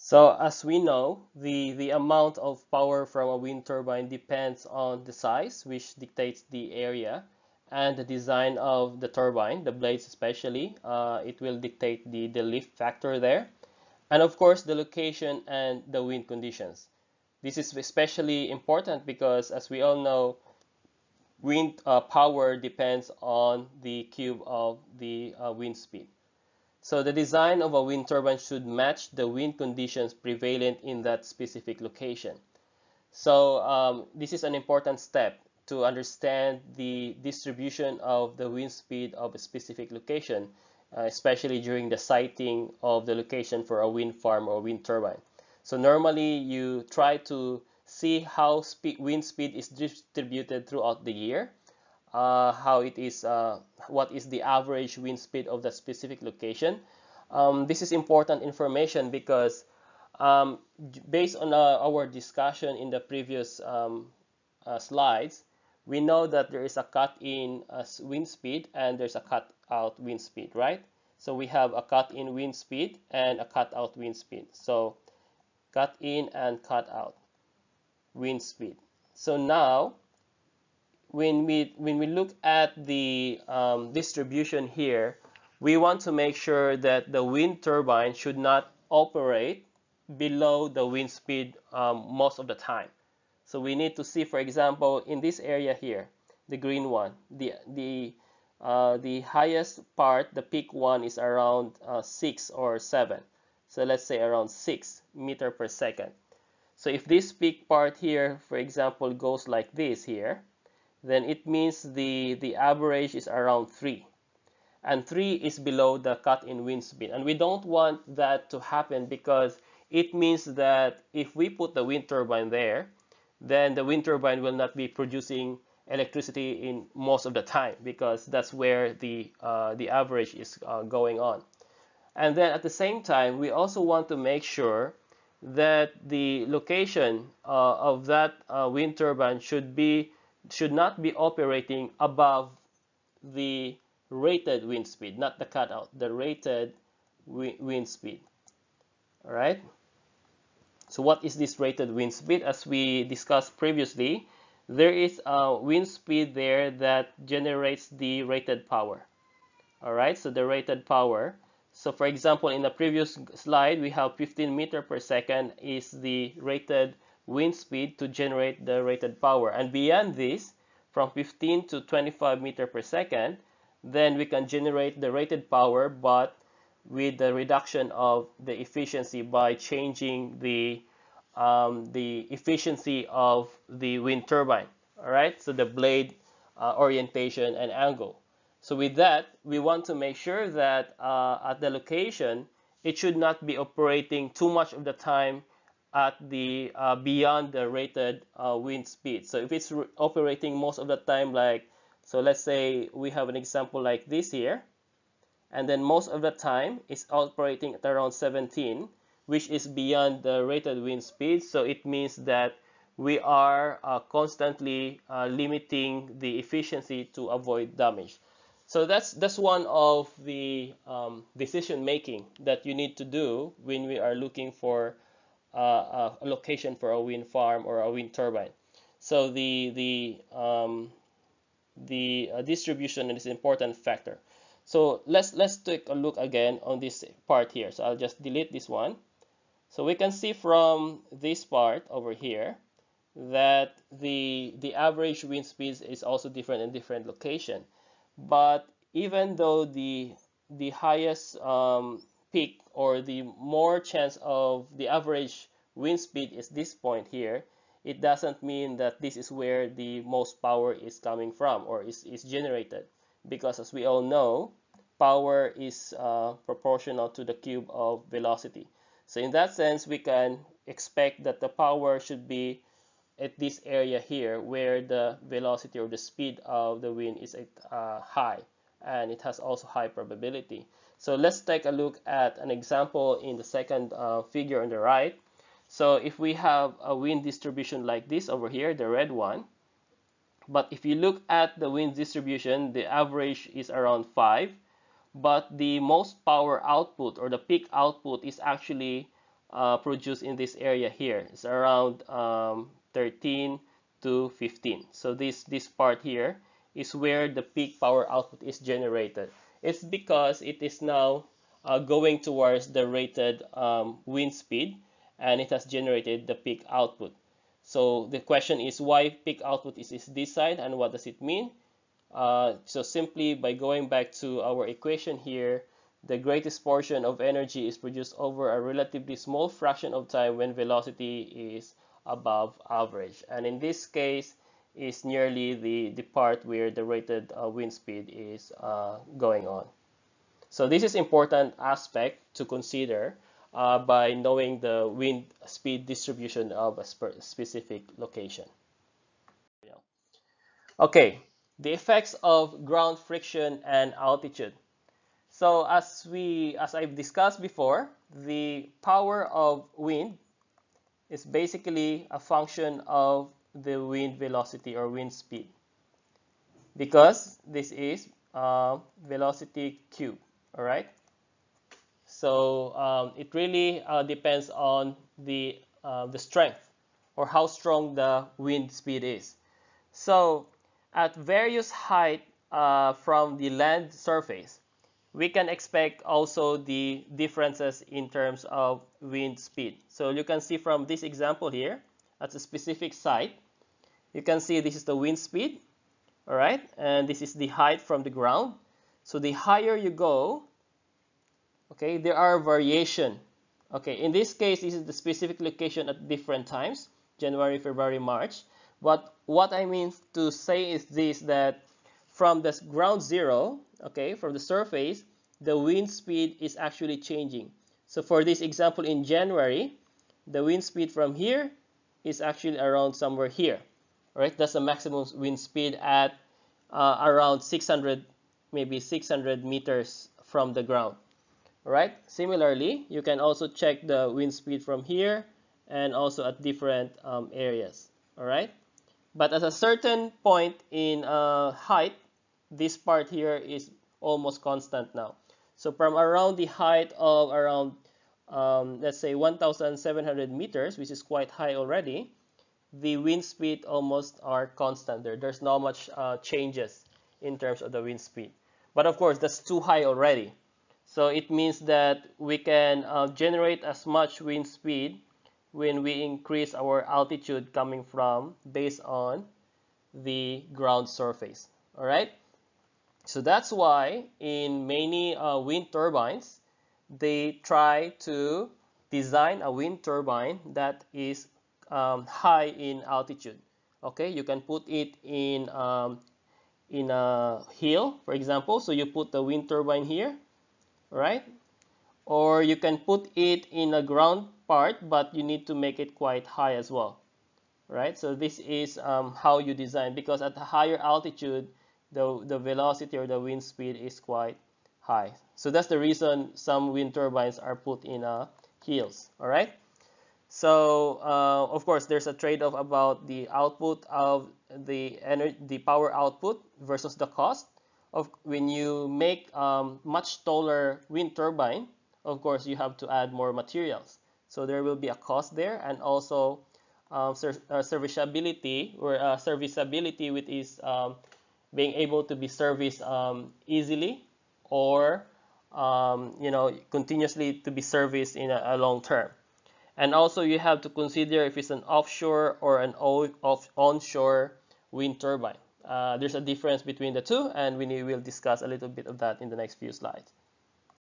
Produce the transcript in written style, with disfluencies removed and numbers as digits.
So as we know, the amount of power from a wind turbine depends on the size, which dictates the area, and the design of the turbine, the blades especially. It will dictate the lift factor there. And of course, the location and the wind conditions. This is especially important because, as we all know, wind power depends on the cube of the wind speed. So the design of a wind turbine should match the wind conditions prevalent in that specific location. So this is an important step to understand the distribution of the wind speed of a specific location, especially during the siting of the location for a wind farm or wind turbine. So normally you try to see how wind speed is distributed throughout the year, how it is, what is the average wind speed of that specific location. This is important information because based on our discussion in the previous slides, we know that there is a cut-in wind speed and there's a cut-out wind speed, right? So we have a cut-in wind speed and a cut-out wind speed. So cut-in and cut-out wind speed. So now, when we look at the distribution here, we want to make sure that the wind turbine should not operate below the wind speed most of the time. So we need to see, for example, in this area here, the green one, the highest part, the peak one is around 6 or 7. So let's say around 6 meter per second. So if this peak part here, for example, goes like this here, then it means the average is around 3. And 3 is below the cut-in wind speed. And we don't want that to happen because it means that if we put the wind turbine there, then the wind turbine will not be producing electricity in most of the time because that's where the average is going on. And then at the same time, we also want to make sure that the location of that wind turbine should not be operating above the rated wind speed, not the cutout, the rated wind speed. All right. So what is this rated wind speed? As we discussed previously, there is a wind speed there that generates the rated power. All right. So the rated power. So for example, in the previous slide, we have 15 meter per second is the rated wind speed to generate the rated power. And beyond this, from 15 to 25 meter per second, then we can generate the rated power, but with the reduction of the efficiency by changing the efficiency of the wind turbine. All right, so the blade orientation and angle. So with that, we want to make sure that at the location, it should not be operating too much of the time at the beyond the rated wind speed. So if it's operating most of the time, like, so let's say we have an example like this here, and then most of the time it's operating at around 17, which is beyond the rated wind speed. So it means that we are constantly limiting the efficiency to avoid damage. So that's one of the decision making that you need to do when we are looking for a location for a wind farm or a wind turbine. So the distribution is an important factor. So let's take a look again on this part here. So I'll just delete this one. So we can see from this part over here that the average wind speed is also different in different location. But even though the highest peak or the more chance of the average wind speed is this point here, it doesn't mean that this is where the most power is coming from or is generated, because as we all know, power is proportional to the cube of velocity. So in that sense, we can expect that the power should be at this area here where the velocity or the speed of the wind is high, and it has also high probability. So let's take a look at an example in the second figure on the right. So if we have a wind distribution like this over here, the red one, but if you look at the wind distribution, the average is around 5, but the most power output or the peak output is actually produced in this area here. It's around 13 to 15. So this part here is where the peak power output is generated. It's because it is now going towards the rated wind speed, and it has generated the peak output. So the question is, why peak output is this side, and what does it mean? So simply by going back to our equation here, the greatest portion of energy is produced over a relatively small fraction of time when velocity is above average. And in this case, is nearly the part where the rated wind speed is going on. So this is important aspect to consider by knowing the wind speed distribution of a specific location. Okay, the effects of ground friction and altitude. So as I've discussed before, the power of wind is basically a function of the wind velocity or wind speed, because this is velocity cube. All right. So it really depends on the strength, or how strong the wind speed is. So at various height from the land surface, we can expect also the differences in terms of wind speed. So you can see from this example here, at a specific site, you can see this is the wind speed, all right, and this is the height from the ground. So the higher you go, okay, there are variation. Okay, in this case, this is the specific location at different times, January, February, March. But what I mean to say is this, that from the ground zero, okay, from the surface, the wind speed is actually changing. So for this example, in January, the wind speed from here is actually around somewhere here. All right, that's the maximum wind speed at around 600, maybe 600 meters from the ground. All right, similarly, you can also check the wind speed from here and also at different areas. All right. But at a certain point in height, this part here is almost constant now. So from around the height of around, let's say 1,700 meters, which is quite high already, the wind speed almost are constant there. There's not much changes in terms of the wind speed. But of course, that's too high already. So it means that we can generate as much wind speed when we increase our altitude coming from based on the ground surface. All right. So that's why in many wind turbines, they try to design a wind turbine that is high in altitude. Okay, you can put it in a hill, for example. So you put the wind turbine here, right? Or you can put it in a ground part, but you need to make it quite high as well, right? So this is how you design, because at a higher altitude, the velocity or the wind speed is quite high. So that's the reason some wind turbines are put in hills, all right? So of course, there's a trade-off about the output of the power output versus the cost of when you make much taller wind turbine. Of course, you have to add more materials. So there will be a cost there, and also serviceability, or serviceability, which is being able to be serviced easily, or continuously to be serviced in a long term. And also you have to consider if it's an offshore or an onshore wind turbine. There's a difference between the two, and we will discuss a little bit of that in the next few slides.